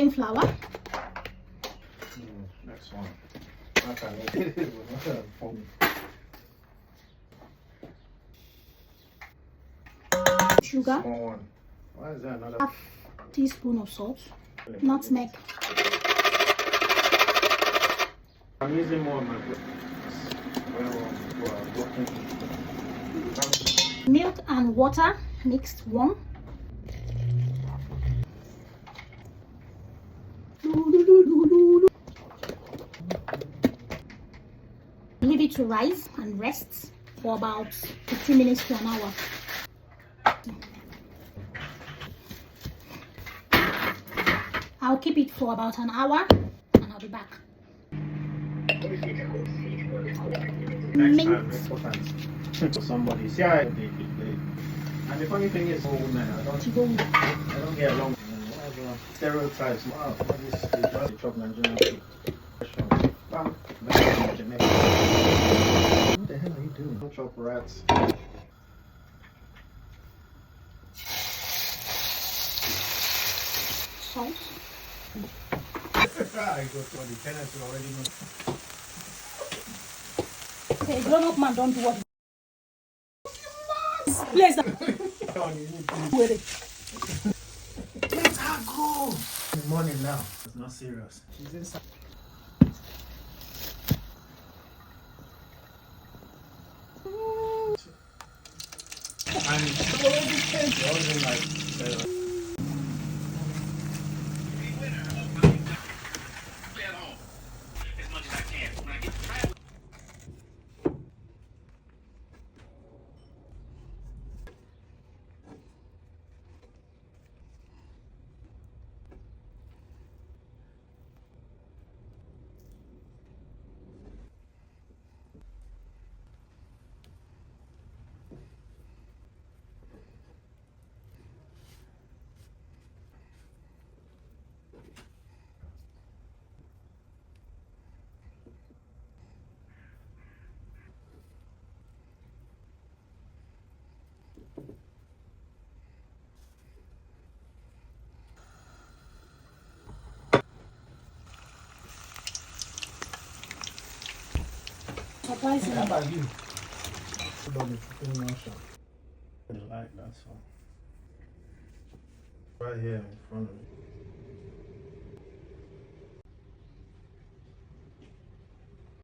plain flour. Next one. Sugar. Small one. Why is that another? Half teaspoon of salt. Nutmeg. I'm using more of my Milk and water mixed warm. Leave it to rise and rest for about 15 minutes to an hour. I'll keep it for about an hour and I'll be back. Minced. Somebody. See how they. And the funny thing is, old men, I don't get along. Whatever stereotypes. Wow, what is the chop Nigerian food? Bam. Jamaica. What the hell are you doing? Don't chop rats. Salt. I go to the tenants already know. Okay, grown-up man don't do what. Place that. With it. Let her go. In the morning now. It's not serious. She's inside. And she already changed. She already like. Surprisingly. How about you? About the cooking motion. I like that song. Right here in front of me.